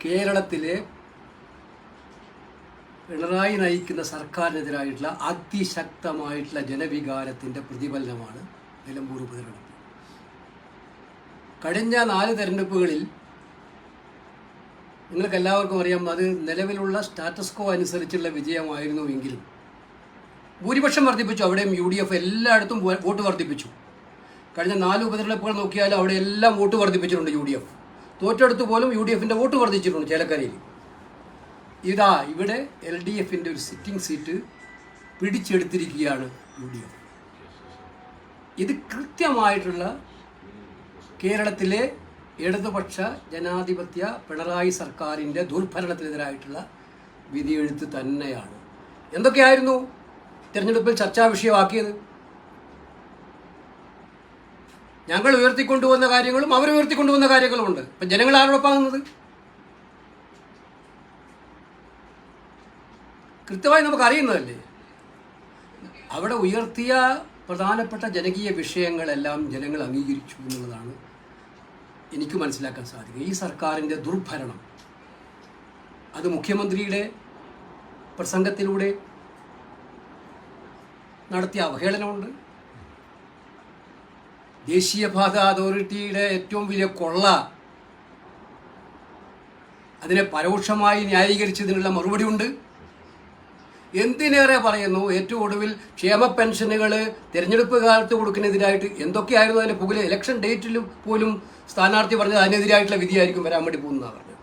കേരളത്തിലെ പിണറായി നയിക്കുന്ന സർക്കാരിനെതിരായിട്ടുള്ള അതിശക്തമായിട്ടുള്ള ജനവികാരത്തിൻ്റെ പ്രതിഫലനമാണ് നിലമ്പൂർ ഉപതെരഞ്ഞെടുപ്പ്. കഴിഞ്ഞ 4 തെരഞ്ഞെടുപ്പുകളിൽ നിങ്ങൾക്ക് എല്ലാവർക്കും അറിയാം, അത് നിലവിലുള്ള സ്റ്റാറ്റസ് കോ അനുസരിച്ചുള്ള വിജയമായിരുന്നുവെങ്കിലും ഭൂരിപക്ഷം വർദ്ധിപ്പിച്ചു. അവിടെയും UDF എല്ലായിടത്തും വോട്ട് വർദ്ധിപ്പിച്ചു. കഴിഞ്ഞ 4 ഉപതെരഞ്ഞെടുപ്പുകൾ നോക്കിയാലും അവിടെ എല്ലാം വോട്ട് വർദ്ധിപ്പിച്ചിട്ടുണ്ട് UDF. തോറ്റെടുത്ത് പോലും UDFൻ്റെ വോട്ട് വർദ്ധിച്ചിട്ടുണ്ട് ചേലക്കരയിൽ. ഇതാ ഇവിടെ LDFൻ്റെ ഒരു സിറ്റിംഗ് സീറ്റ് പിടിച്ചെടുത്തിരിക്കുകയാണ് UDF. ഇത് കൃത്യമായിട്ടുള്ള കേരളത്തിലെ ഇടതുപക്ഷ ജനാധിപത്യ പിണറായി സർക്കാരിൻ്റെ ദുർഭരണത്തിനെതിരായിട്ടുള്ള വിധിയെഴുത്ത് തന്നെയാണ്. എന്തൊക്കെയായിരുന്നു തിരഞ്ഞെടുപ്പിൽ ചർച്ചാ വിഷയമാക്കിയത്? ഞങ്ങൾ ഉയർത്തിക്കൊണ്ടുവന്ന കാര്യങ്ങളും അവർ ഉയർത്തിക്കൊണ്ടുവന്ന കാര്യങ്ങളുമുണ്ട്. ഇപ്പം ജനങ്ങൾ ആരോടൊപ്പാകുന്നത് കൃത്യമായി നമുക്കറിയുന്നതല്ലേ. അവിടെ ഉയർത്തിയ പ്രധാനപ്പെട്ട ജനകീയ വിഷയങ്ങളെല്ലാം ജനങ്ങൾ അംഗീകരിച്ചു എന്നുള്ളതാണ് എനിക്ക് മനസ്സിലാക്കാൻ സാധിക്കുക. ഈ സർക്കാരിൻ്റെ ദുർഭരണം അത് മുഖ്യമന്ത്രിയുടെ പ്രസംഗത്തിലൂടെ നടത്തിയ അവഹേളനമുണ്ട്. ദേശീയപാത അതോറിറ്റിയുടെ ഏറ്റവും വലിയ കൊള്ള, അതിനെ പരോക്ഷമായി ന്യായീകരിച്ചതിനുള്ള മറുപടി ഉണ്ട്. എന്തിനേറെ പറയുന്നു, ഏറ്റവും ഒടുവിൽ ക്ഷേമ പെൻഷനുകൾ തിരഞ്ഞെടുപ്പ് കാലത്ത് കൊടുക്കുന്നതിനായിട്ട് എന്തൊക്കെയായിരുന്നു അതിൻ്റെ പുകല്. ഇലക്ഷൻ ഡേറ്റിൽ പോലും സ്ഥാനാർത്ഥി പറഞ്ഞത് അതിനെതിരായിട്ടുള്ള വിധിയായിരിക്കും വരാൻ വേണ്ടി പോകുന്നതാണ് പറഞ്ഞത്.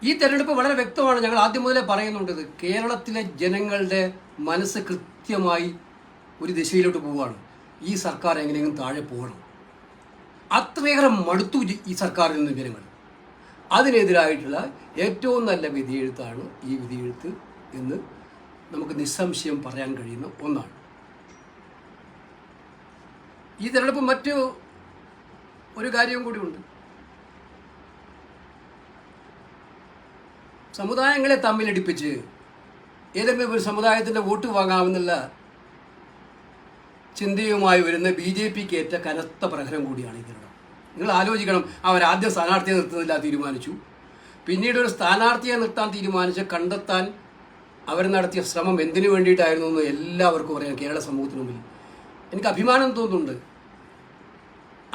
ഈ തെരഞ്ഞെടുപ്പ് വളരെ വ്യക്തമാണ്. ഞങ്ങൾ ആദ്യം മുതലേ പറയുന്നുണ്ട്, കേരളത്തിലെ ജനങ്ങളുടെ മനസ്സ് കൃത്യമായി ഒരു ദിശയിലോട്ട് പോവുകയാണ്. ഈ സർക്കാർ എങ്ങനെയെങ്കിലും താഴെ പോകണം. അത്രയേറെ മടുത്തു ഈ സർക്കാരിൽ നിന്ന് ജനങ്ങൾ. അതിനെതിരായിട്ടുള്ള ഏറ്റവും നല്ല വിധിയെഴുത്താണ് ഈ വിധിയെഴുത്ത് എന്ന് നമുക്ക് നിസ്സംശയം പറയാൻ കഴിയുന്ന ഒന്നാണ്. ഈ തെരഞ്ഞെടുപ്പ് മറ്റു ഒരു കാര്യവും കൂടിയുണ്ട്. സമുദായങ്ങളെ തമ്മിലടിപ്പിച്ച് ഏതെങ്കിലും ഒരു സമുദായത്തിൻ്റെ വോട്ട് വാങ്ങാമെന്നുള്ള ചിന്തയുമായി വരുന്ന BJPക്ക് ഏറ്റ കനത്ത പ്രഹരം കൂടിയാണ് ഈ തെരഞ്ഞെടുപ്പ്. നിങ്ങൾ ആലോചിക്കണം, അവരാദ്യം സ്ഥാനാർത്ഥിയെ നിർത്തുന്നില്ല തീരുമാനിച്ചു, പിന്നീട് ഒരു സ്ഥാനാർത്ഥിയെ നിർത്താൻ തീരുമാനിച്ച് കണ്ടെത്താൻ അവർ നടത്തിയ ശ്രമം എന്തിനു വേണ്ടിയിട്ടായിരുന്നു എന്ന് എല്ലാവർക്കും അറിയാം. കേരള സമൂഹത്തിന് മുമ്പിൽ എനിക്ക് അഭിമാനം തോന്നുന്നുണ്ട്.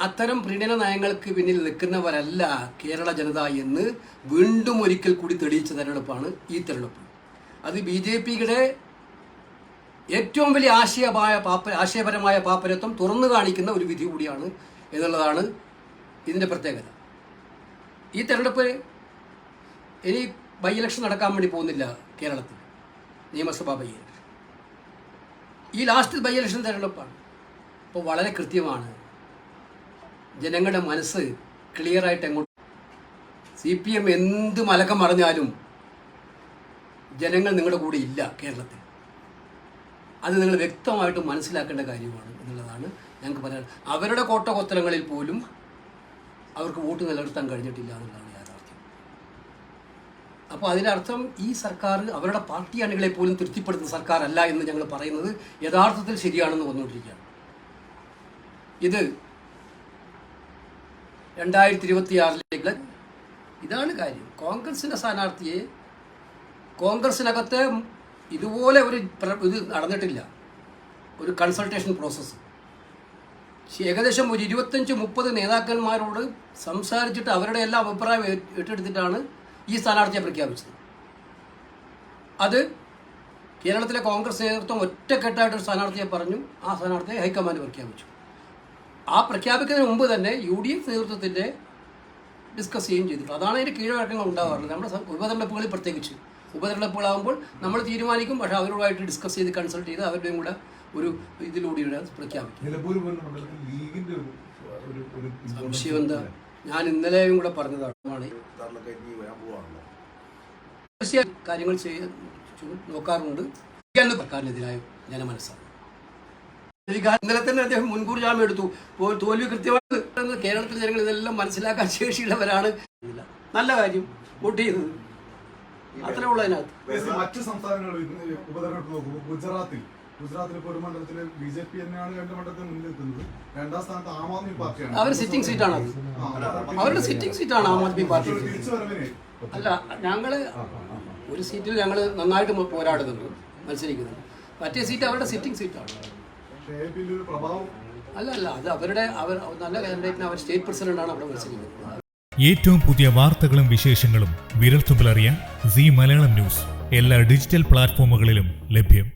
അത്തരം പ്രീണന നയങ്ങൾക്ക് പിന്നിൽ നിൽക്കുന്നവരല്ല കേരള ജനത എന്ന് വീണ്ടും ഒരിക്കൽ കൂടി തെളിയിച്ച തെരഞ്ഞെടുപ്പാണ് ഈ തെരഞ്ഞെടുപ്പ്. അത് BJPയുടെ ഏറ്റവും വലിയ ആശയപരമായ പാപ്പരത്വം തുറന്നു കാണിക്കുന്ന ഒരു വിധി കൂടിയാണ് എന്നുള്ളതാണ് ഇതിൻ്റെ പ്രത്യേകത. ഈ തെരഞ്ഞെടുപ്പ് ഇനി ബൈ ഇലക്ഷൻ നടക്കാൻ വേണ്ടി പോകുന്നില്ല കേരളത്തിൽ, നിയമസഭാ ബൈ ഇലക്ഷൻ. ഈ ലാസ്റ്റ് ബൈ ഇലക്ഷൻ തെരഞ്ഞെടുപ്പാണ്. അപ്പോൾ വളരെ കൃത്യമാണ്, ജനങ്ങളുടെ മനസ്സ് ക്ലിയറായിട്ട് എങ്ങോട്ട്. CPM എന്ത് മലക്കം മറിഞ്ഞാലും ജനങ്ങൾ നിങ്ങളുടെ കൂടെ ഇല്ല കേരളത്തിൽ. അത് നിങ്ങൾ വ്യക്തമായിട്ട് മനസ്സിലാക്കേണ്ട കാര്യമാണ് എന്നുള്ളതാണ് ഞങ്ങൾക്ക് പറയാൻ. അവരുടെ കോട്ടകൊത്തലങ്ങളിൽ പോലും അവർക്ക് വോട്ട് നിലനിർത്താൻ കഴിഞ്ഞിട്ടില്ല എന്നുള്ളതാണ് യാഥാർത്ഥ്യം. അപ്പോൾ അതിനർത്ഥം ഈ സർക്കാർ അവരുടെ പാർട്ടി അണികളെ പോലും തൃപ്തിപ്പെടുത്തുന്ന സർക്കാരല്ല എന്ന് ഞങ്ങൾ പറയുന്നത് യഥാർത്ഥത്തിൽ ശരിയാണെന്ന് വന്നുകൊണ്ടിരിക്കുകയാണ്. ഇത് 2026 ഇതാണ് കാര്യം. കോൺഗ്രസിൻ്റെ സ്ഥാനാർത്ഥിയെ കോൺഗ്രസിനകത്ത് ഇതുപോലെ ഇത് നടന്നിട്ടില്ല, ഒരു കൺസൾട്ടേഷൻ പ്രോസസ്സ്. ഏകദേശം ഒരു 25-30 നേതാക്കന്മാരോട് സംസാരിച്ചിട്ട് അവരുടെ എല്ലാ അഭിപ്രായം ഏറ്റെടുത്തിട്ടാണ് ഈ സ്ഥാനാർത്ഥിയെ പ്രഖ്യാപിച്ചത്. അത് കേരളത്തിലെ കോൺഗ്രസ് നേതൃത്വം ഒറ്റക്കെട്ടായിട്ടൊരു സ്ഥാനാർത്ഥിയെ പറഞ്ഞു, ആ സ്ഥാനാർത്ഥിയെ ഹൈക്കമാൻഡ് പ്രഖ്യാപിച്ചു. ആ പ്രഖ്യാപിക്കുന്നതിന് മുമ്പ് തന്നെ UDF നേതൃത്വത്തിൻ്റെ ഡിസ്കസ് ചെയ്യുകയും ചെയ്തിട്ടുണ്ട്. അതാണ് അതിൻ്റെ കീഴ്വഴക്കങ്ങൾ ഉണ്ടാകാറുള്ളത്. നമ്മുടെ ഉപതെരഞ്ഞെടുപ്പുകളിൽ പ്രത്യേകിച്ച് ഉപതെരഞ്ഞെടുപ്പുകളാകുമ്പോൾ നമ്മൾ തീരുമാനിക്കും, പക്ഷേ അവരുമായിട്ട് ഡിസ്കസ് ചെയ്ത് കൺസൾട്ട് ചെയ്ത് അവരുടെയും കൂടെ ഒരു ഇതിലൂടെ പ്രഖ്യാപിക്കും. സംശയം എന്താ? ഞാൻ ഇന്നലെയും കൂടെ പറഞ്ഞതാണ്, കാര്യങ്ങൾ നോക്കാറുണ്ട്. സർക്കാരിനെതിരായ ജനമനസ്സാണ്. ഇന്നലെ തന്നെ അദ്ദേഹം മുൻകൂർ ജാമ്യം എടുത്തു. തോൽവി കൃത്യമായി കേരളത്തിലെ ജനങ്ങൾ ഇതെല്ലാം മനസ്സിലാക്കാൻ ശേഷിയുള്ളവരാണ്. നല്ല കാര്യം, വോട്ട് ചെയ്തത് അത്രേ ഉള്ളൂ. അതിനകത്ത് മറ്റു സംസ്ഥാനങ്ങളിൽ ഉപതെരഞ്ഞെടുപ്പ് നോക്കുമ്പോൾ ഗുജറാത്തിൽ ഗുജറാത്തിൽ ഇപ്പോൾ ഒരു മണ്ഡലത്തിൽ BJP തന്നെയാണ് 2 മണ്ഡലത്തിൽ മുന്നിൽ നിൽക്കുന്നത്. 2ാം സ്ഥാനത്ത് ആം ആദ്മി പാർട്ടിയാണ്. അവർ സിറ്റിംഗ് സീറ്റാണ് അത്. അവരുടെ സിറ്റിംഗ് സീറ്റാണ് ആം ആദ്മി പാർട്ടി. തിരിച്ചുവരവിന് അല്ല, ഞങ്ങള് ഒരു സീറ്റിൽ ഞങ്ങൾ നന്നായിട്ട് പോരാടുന്നുണ്ട്, മത്സരിക്കുന്നുണ്ട്. മറ്റേ സീറ്റ് അവരുടെ സിറ്റിംഗ് സീറ്റാണ്. ഒരു പ്രഭാവം അല്ല, അത് അവർ നല്ല കാൻഡിഡേറ്റിന് അവർ സ്റ്റേറ്റ് പ്രസിഡന്റാണ് അവിടെ മത്സരിക്കുന്നത്. ഏറ്റവും പുതിയ വാർത്തകളും വിശേഷങ്ങളും വിരൽത്തുമ്പിലറിയാൻ സീ മലയാളം ന്യൂസ് എല്ലാ ഡിജിറ്റൽ പ്ലാറ്റ്ഫോമുകളിലും ലഭ്യം.